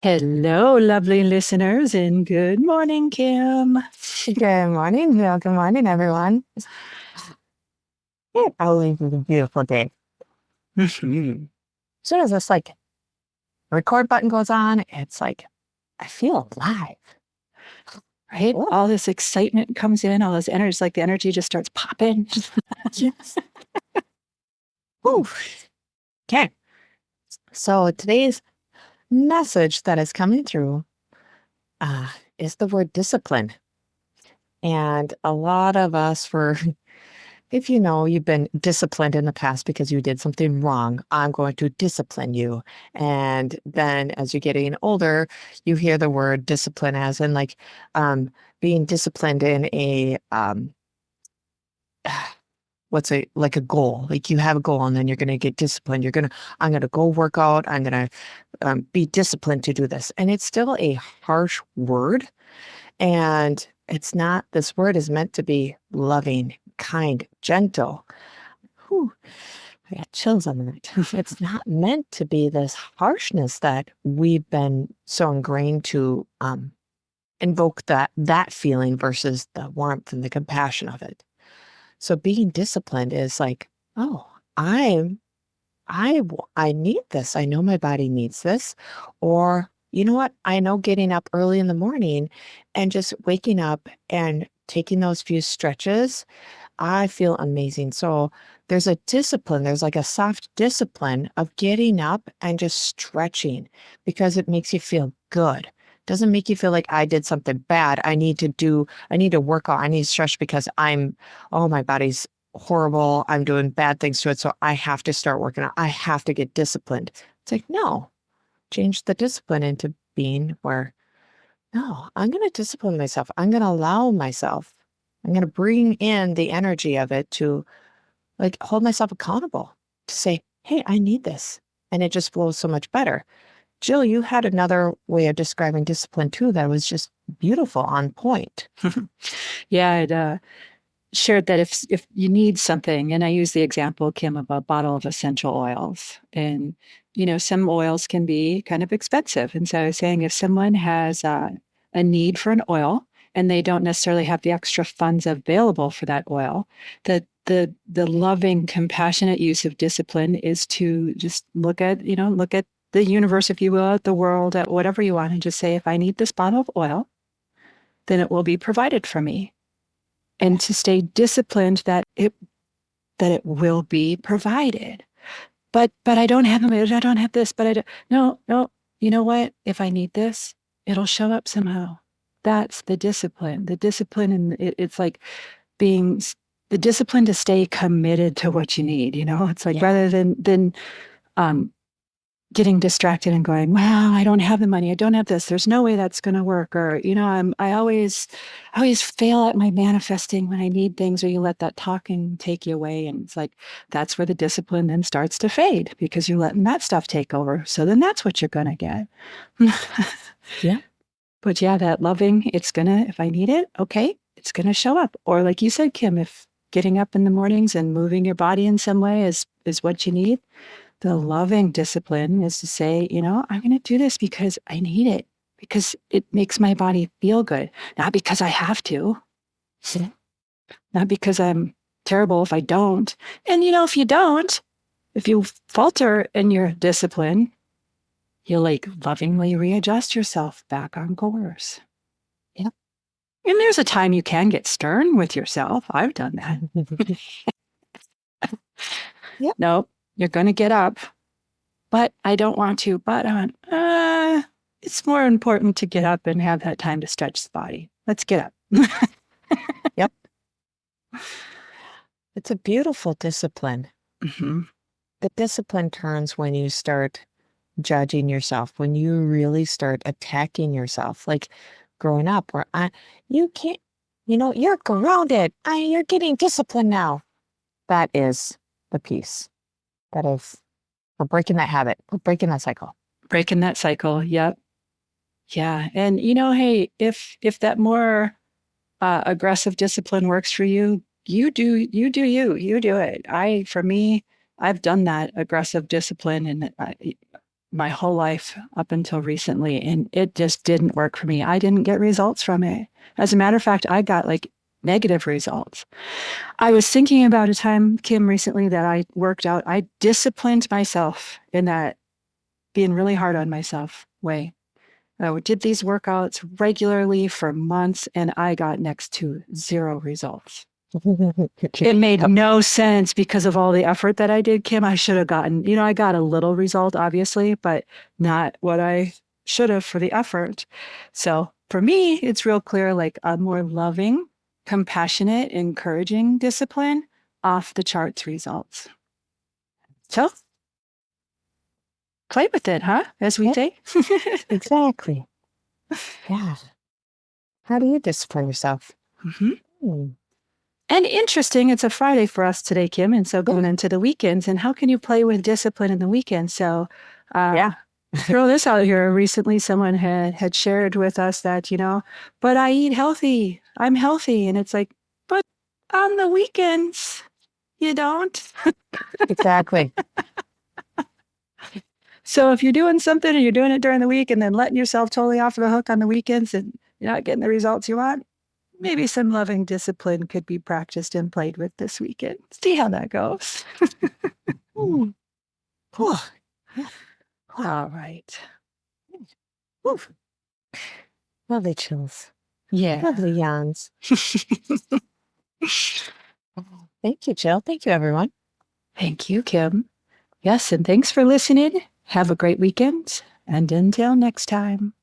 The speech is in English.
Hello, lovely listeners, and good morning, Kim. Good morning, Bill. Good morning, everyone. It always is a beautiful day. Mhm. As soon as this record button goes on, it's like I feel alive. Right? Oh, All this excitement comes in, all this energy, it's like the energy just starts popping. yes. Whew. Okay. So today's message that is coming through is the word discipline. And a lot of us were, if you know you've been disciplined in the past because you did something wrong, I'm going to discipline you. And then as you're getting older, you hear the word discipline as in um, being disciplined in what's like a goal. Like you have a goal and then you're going to get disciplined. I'm going to go work out. I'm going to be disciplined to do this. And it's still a harsh word. And this word is meant to be loving, kind, gentle. Whew, I got chills on that. It's not meant to be this harshness that we've been so ingrained to invoke that feeling versus the warmth and the compassion of it. So being disciplined is like, oh, I'm I need this. I know my body needs this. Or you know what? I know getting up early in the morning and just waking up and taking those few stretches, I feel amazing. So there's a discipline, there's like a soft discipline of getting up and just stretching because it makes you feel good. Doesn't make you feel like I did something bad. I need to work out, I need to stretch because oh, my body's horrible. I'm doing bad things to it. So I have to start working out. I have to get disciplined. It's like, no, change the discipline into being where no, I'm going to discipline myself. I'm going to allow myself. I'm going to bring in the energy of it to hold myself accountable to say, hey, I need this. And it just flows so much better. Jill, you had another way of describing discipline too that was just beautiful, on point. Yeah, I'd shared that if you need something, and I use the example, Kim, of a bottle of essential oils, and some oils can be kind of expensive, and so I was saying if someone has a need for an oil and they don't necessarily have the extra funds available for that oil, that the loving, compassionate use of discipline is to just look at the universe, if you will, at the world, at whatever you want, and just say, if I need this bottle of oil, then it will be provided for me, and to stay disciplined that it will be provided. But I don't have them. I don't have this. But I don't. No, no. You know what? If I need this, it'll show up somehow. That's the discipline. The discipline, and it's like being the discipline to stay committed to what you need. It's like Yeah. rather than um, getting distracted and going, wow, I don't have the money. I don't have this. There's no way that's going to work. Or, I always fail at my manifesting when I need things, or you let that talking take you away. And it's like, that's where the discipline then starts to fade because you're letting that stuff take over. So then that's what you're going to get. Yeah. But yeah, that loving, if I need it, okay, it's going to show up. Or like you said, Kim, if getting up in the mornings and moving your body in some way is what you need, the loving discipline is to say, I'm going to do this because I need it, because it makes my body feel good, not because I have to, not because I'm terrible if I don't. And, if you don't, if you falter in your discipline, you lovingly readjust yourself back on course. Yeah. And there's a time you can get stern with yourself. I've done that. Yep. No, you're going to get up, but I don't want to. But I went, it's more important to get up and have that time to stretch the body. Let's get up. Yep. It's a beautiful discipline. Mm-hmm. The discipline turns when you start judging yourself, when you really start attacking yourself, like growing up, where you can't, you're grounded. You're getting disciplined now. That is the piece. That is, we're breaking that habit. We're breaking that cycle. Breaking that cycle. Yep. Yeah. And hey, if that more aggressive discipline works for you, you do it. For me, I've done that aggressive discipline, and my whole life up until recently, and it just didn't work for me. I didn't get results from it. As a matter of fact, I got like negative results. I was thinking about a time, Kim, recently that I worked out. I disciplined myself in that being really hard on myself way. I did these workouts regularly for months, and I got next to zero results. It made no sense because of all the effort that I did, Kim. I should have gotten, I got a little result, obviously, but not what I should have for the effort. So for me, it's real clear, like a more loving, compassionate, encouraging discipline, off the charts results. So play with it, huh? As we Yeah, say. exactly. Yeah. How do you discipline yourself? Hmm. And interesting, it's a Friday for us today, Kim. And so going into the weekends, and how can you play with discipline in the weekend? So, Yeah. throw this out here. Recently, someone had shared with us that, but I eat healthy. I'm healthy. And it's like, but on the weekends, you don't. Exactly. So if you're doing something and you're doing it during the week and then letting yourself totally off the hook on the weekends and you're not getting the results you want, maybe some loving discipline could be practiced and played with this weekend. See how that goes. Ooh. Oh, yeah. All right. Ooh. Lovely chills. Yeah. Lovely yawns. Thank you, Jill. Thank you, everyone. Thank you, Kim. Yes, and thanks for listening. Have a great weekend. And until next time.